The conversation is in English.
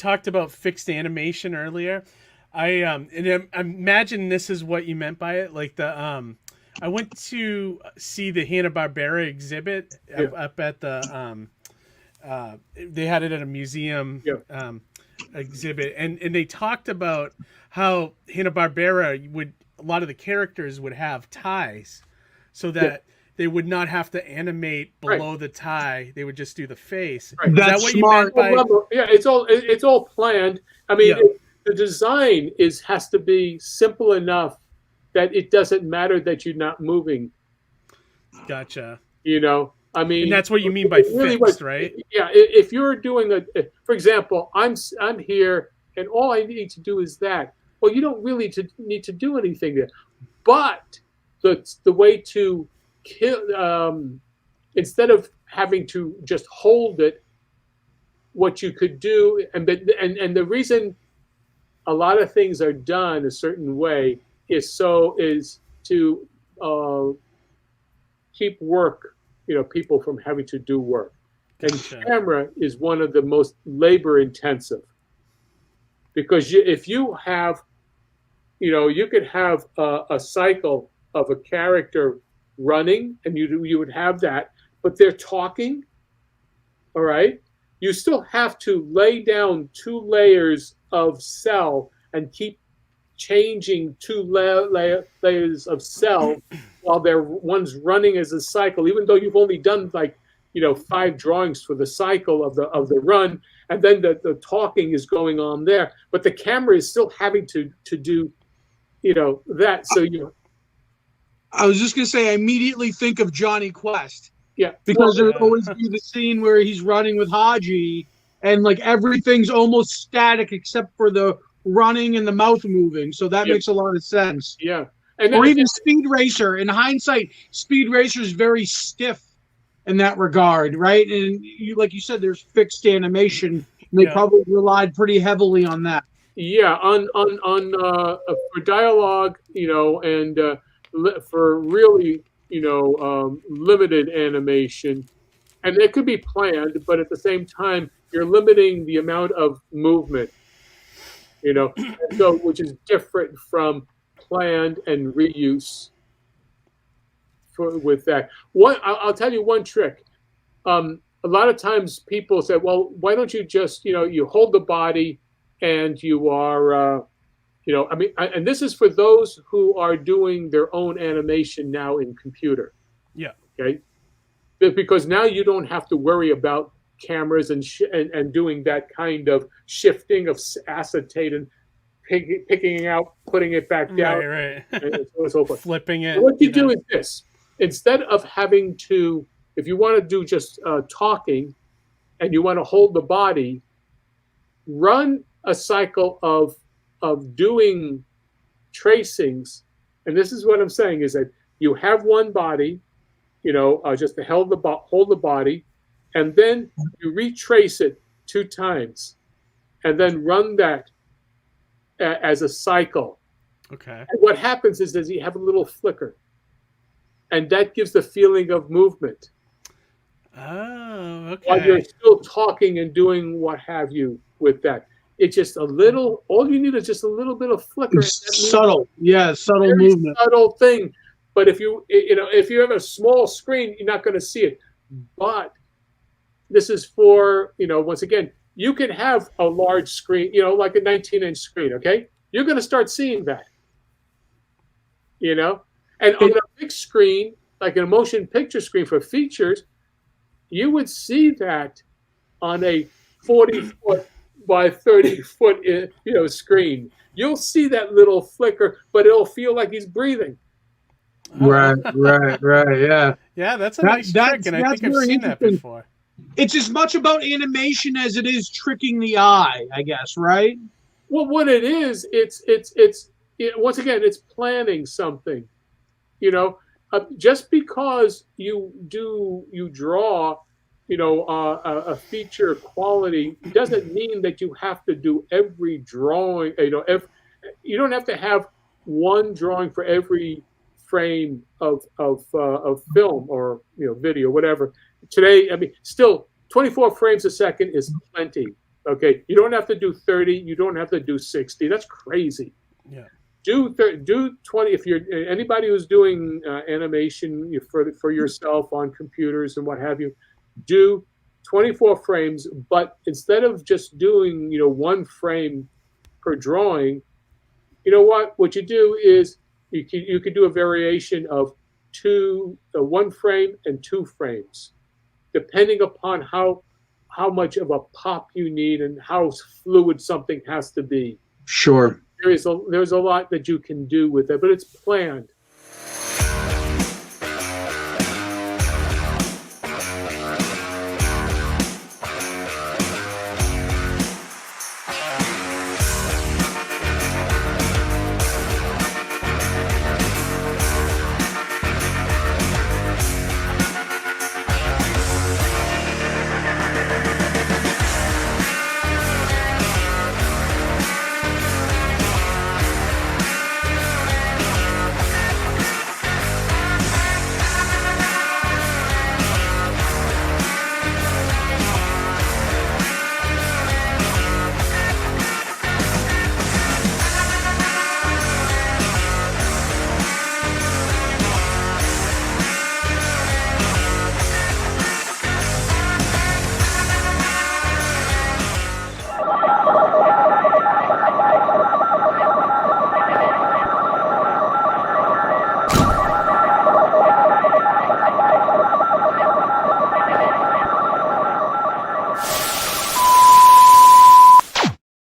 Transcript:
talked about fixed animation earlier. I imagine this is what you meant by it. Like I went to see the Hanna Barbera exhibit up at the they had it at a museum exhibit, and they talked about how Hanna Barbera would, a lot of the characters would have ties, so that they would not have to animate below the tie. They would just do the face. Right. Is that what smart. You meant by? Yeah, it's all planned. I mean, the design has to be simple enough that it doesn't matter that you're not moving. Gotcha. You know, I mean, and that's what you mean by fixed, right? Yeah. If you're doing for example, I'm here, and all I need to do is that. Well, you don't really need to do anything there, but the way to kill, instead of having to just hold it, what you could do, and the reason a lot of things are done a certain way is to keep work, people from having to do work. Gotcha. And camera is one of the most labor intensive, because if you have, you could have a cycle of a character running, and you would have that, but they're talking. All right, you still have to lay down 2 layers of cell and keep changing 2 layers of cell while one's running as a cycle, even though you've only done 5 drawings for the cycle of the run, and then the talking is going on there, but the camera is still having to do that. So I was just gonna say, I immediately think of Johnny Quest. Yeah, because there would always be the scene where he's running with Haji, and everything's almost static except for the running and the mouth moving. So that makes a lot of sense. Yeah, or even Speed Racer. In hindsight, Speed Racer is very stiff in that regard, right? And like you said, there's fixed animation, and they probably relied pretty heavily on that. Yeah, for dialogue, and for really, limited animation, and it could be planned, but at the same time, you're limiting the amount of movement, so which is different from planned and reuse. With that, I'll tell you one trick. A lot of times people say, "Well, why don't you just, you hold the body, and you are." And this is for those who are doing their own animation now in computer. Yeah. Okay. Because now you don't have to worry about cameras and doing that kind of shifting of acetate and picking out, putting it back down, right. And so forth. Flipping it. So what you do is this: instead of having to, if you want to do just talking, and you want to hold the body, run a cycle of doing tracings, and this is what I'm saying is that you have one body, just to hold the body, and then you retrace it 2 times, and then run that as a cycle. Okay. And what happens is you have a little flicker, and that gives the feeling of movement. Oh, okay. While you're still talking and doing what have you with that. It's just a little, all you need is just a little bit of flicker. Subtle. Yeah, subtle movement. Subtle thing. But if you have a small screen, you're not going to see it. But this is for, once again, you can have a large screen, like a 19-inch screen, okay? You're going to start seeing that, And on a big screen, like a motion picture screen for features, you would see that on a 40-foot by 30-foot, screen. You'll see that little flicker, but it'll feel like he's breathing. Right, yeah. Yeah, that's a nice trick, and I think I've seen that before. It's as much about animation as it is tricking the eye, I guess, right? Well, what it is, it's once again, it's planning something. Just because you draw, a feature quality doesn't mean that you have to do every drawing. You don't have to have one drawing for every frame of film or video, whatever. Today, still 24 frames a second is plenty. Okay, you don't have to do 30. You don't have to do 60. That's crazy. Yeah. Do 20. If you're anybody who's doing animation for yourself on computers and what have you, do 24 frames. But instead of just doing one frame per drawing, you know what you do is you could do a variation of one frame and 2 frames, depending upon how much of a pop you need and how fluid something has to be. Sure. There's a lot that you can do with it, but it's planned.